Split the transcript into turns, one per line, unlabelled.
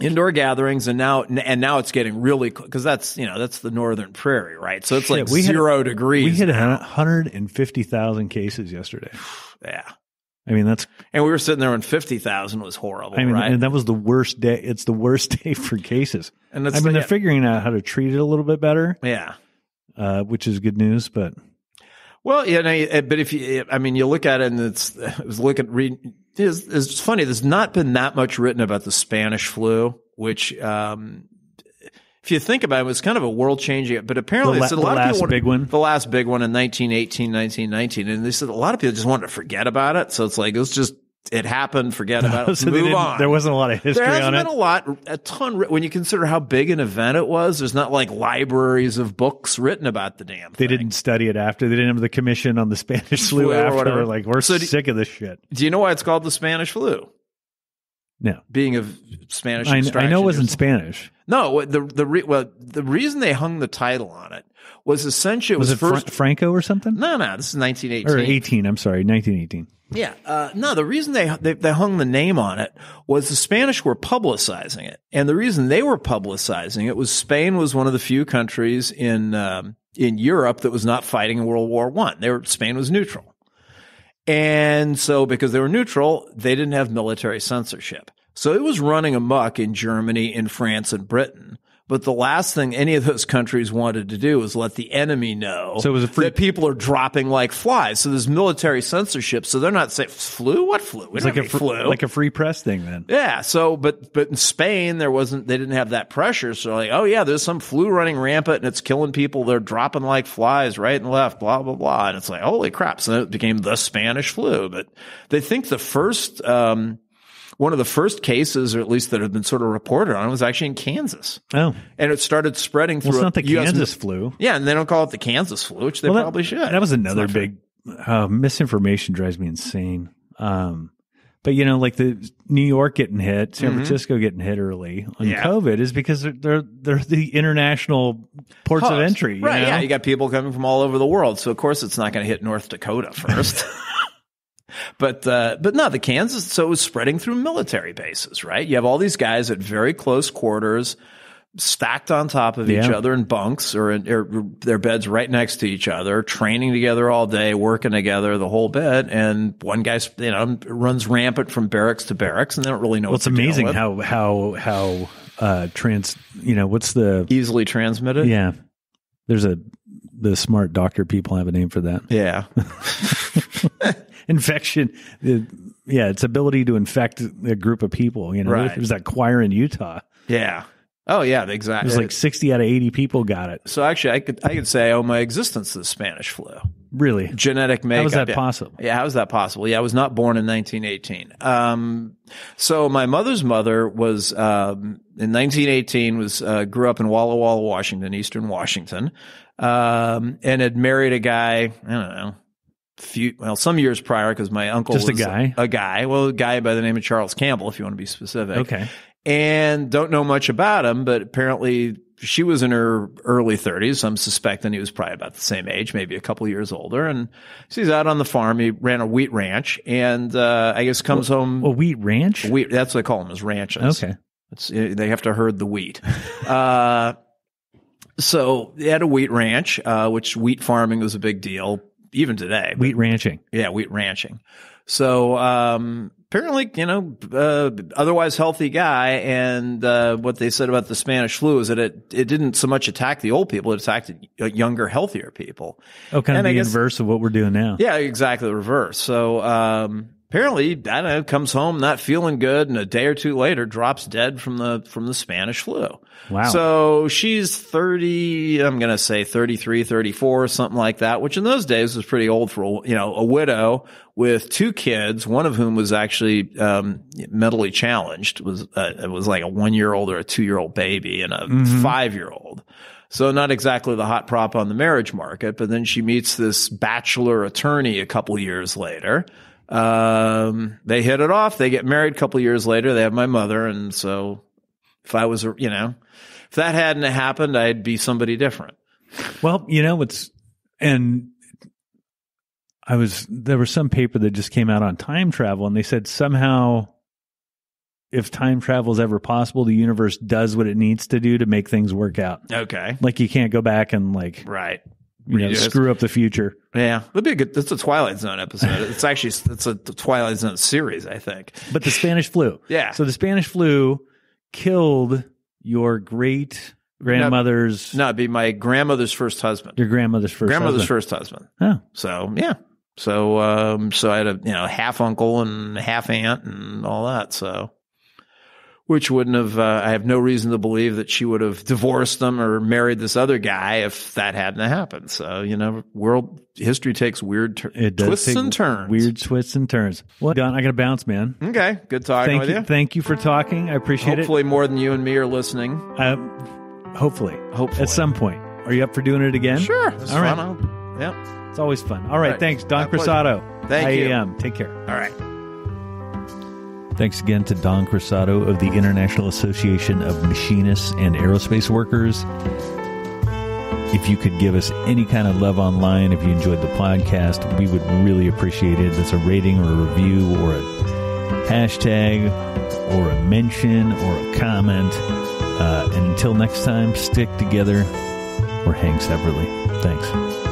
indoor gatherings, and now it's getting really, because that's the northern prairie, right? So it's like 0 degrees.
We hit 150,000 cases yesterday.
Yeah.
I mean,
and we were sitting there when 50,000 was horrible.
I mean,
right?
And that was the worst day. It's the worst day for cases.
And
they're figuring out how to treat it a little bit better.
Yeah.
Which is good news, but.
Well, yeah, but if you look at it, and it's funny. There's not been that much written about the Spanish flu, which, if you think about it, was kind of a world changing. But apparently, the last big one in 1918, 1919, and they said a lot of people just wanted to forget about it. So it's like it happened, forget about it, move on.
There wasn't a lot of history on it.
There hasn't been a ton. When you consider how big an event it was, there's not like libraries of books written about the damn thing.
They didn't study it after. They didn't have the commission on the Spanish flu after.
Whatever.
Like, we're sick of this shit.
Do you know why it's called the Spanish flu?
No.
Being of Spanish extraction.
I know it wasn't Spanish.
No, the reason they hung the title on it was essentially
was it
first
Franco or something?
No, this is 1918.
Or 18, I'm sorry, 1918.
Yeah. No, the reason they hung the name on it was the Spanish were publicizing it. And the reason they were publicizing it was Spain was one of the few countries in Europe that was not fighting in World War I. Spain was neutral. And so because they were neutral, they didn't have military censorship. So it was running amok in Germany, in France, and Britain. But the last thing any of those countries wanted to do was let the enemy know that people are dropping like flies. So there's military censorship. So they're not saying, flu? What flu?
It's like flu. Like a free press thing then.
Yeah. So, but in Spain, they didn't have that pressure. So like, oh yeah, there's some flu running rampant and it's killing people. They're dropping like flies right and left, blah, blah, blah. And it's like, holy crap. So then it became the Spanish flu. But they think the first, one of the first cases, or at least that have been sort of reported on, was actually in Kansas.
Oh.
And it started spreading through.
Well, it's not the Kansas flu.
Yeah, and they don't call it the Kansas flu, which they probably should.
That was another big misinformation drives me insane. But, like the New York getting hit, San Francisco getting hit early on COVID is because they're the international ports of entry.
Right, yeah. You got people coming from all over the world. So, of course, it's not going to hit North Dakota first. But no, the Kansas, so it was spreading through military bases, right? You have all these guys at very close quarters, stacked on top of each other in bunks or their beds right next to each other, training together all day, working together the whole bit. And one guy, runs rampant from barracks to barracks, and they don't really know. Well,
it's amazing how what's the
easily transmitted?
Yeah, the smart doctor people have a name for that.
Yeah.
Infection, its ability to infect a group of people.
Right.
There's that choir in Utah.
Yeah. Oh yeah, exactly.
It was like 60 out of 80 people got it.
So actually, I could say I owe my existence to the Spanish flu.
Really?
Genetic makeup.
How was that possible?
Yeah, how was that possible? Yeah, I was not born in 1918. So my mother's mother was in 1918 grew up in Walla Walla, Washington, Eastern Washington, and had married a guy. I don't know. Some years prior, because my uncle was a guy by the name of Charles Campbell, if you want to be specific.
Okay.
And don't know much about him, but apparently she was in her early 30s. So I'm suspecting he was probably about the same age, maybe a couple years older. And she's out on the farm. He ran a wheat ranch, and I guess comes home.
A wheat ranch?
That's what they call them, is ranches.
Okay.
They have to herd the wheat. So they had a wheat ranch, which wheat farming was a big deal. Even today.
Wheat ranching.
Yeah, wheat ranching. So apparently, otherwise healthy guy. And what they said about the Spanish flu is that it didn't so much attack the old people. It attacked younger, healthier people.
Oh, kind of the inverse of what we're doing now.
Yeah, exactly the reverse. So apparently, I don't know, comes home not feeling good, and a day or two later drops dead from the Spanish flu.
Wow.
So she's 30, I'm going to say 33, 34, something like that, which in those days was pretty old for, a widow with two kids, one of whom was actually mentally challenged. It was like a 1-year-old or a 2-year-old baby and a 5-year-old. So not exactly the hot prop on the marriage market, but then she meets this bachelor attorney a couple years later. They hit it off. They get married a couple years later. They have my mother. And so if I was, if that hadn't happened, I'd be somebody different.
Well, there was some paper that just came out on time travel, and they said somehow if time travel is ever possible, the universe does what it needs to do to make things work out.
Okay.
Like you can't go back and like,
right.
Screw up the future.
Yeah. That'd be a good, that's a Twilight Zone episode. It's a Twilight Zone series, I think.
But the Spanish flu.
Yeah.
So the Spanish flu killed your great grandmother's.
No, it'd be my grandmother's first husband.
Your grandmother's first husband.
Oh. So, yeah. So, I had a, half uncle and half aunt and all that. So, which wouldn't have, I have no reason to believe that she would have divorced them or married this other guy if that hadn't happened. So, world history takes weird twists and turns.
Weird twists and turns. Well, Don, I got to bounce, man.
Okay. Good talking with you.
Thank you for talking. I appreciate
Hopefully more than you and me are listening.
Hopefully. At some point. Are you up for doing it again?
Sure.
All right.
Yeah.
It's always fun. All right. Thanks, Don Crosatto.
Thank you.
IAM. Take care.
All right.
Thanks again to Don Crosatto of the International Association of Machinists and Aerospace Workers. If you could give us any kind of love online, if you enjoyed the podcast, we would really appreciate it. That's a rating or a review or a hashtag or a mention or a comment. And until next time, stick together or hang separately. Thanks.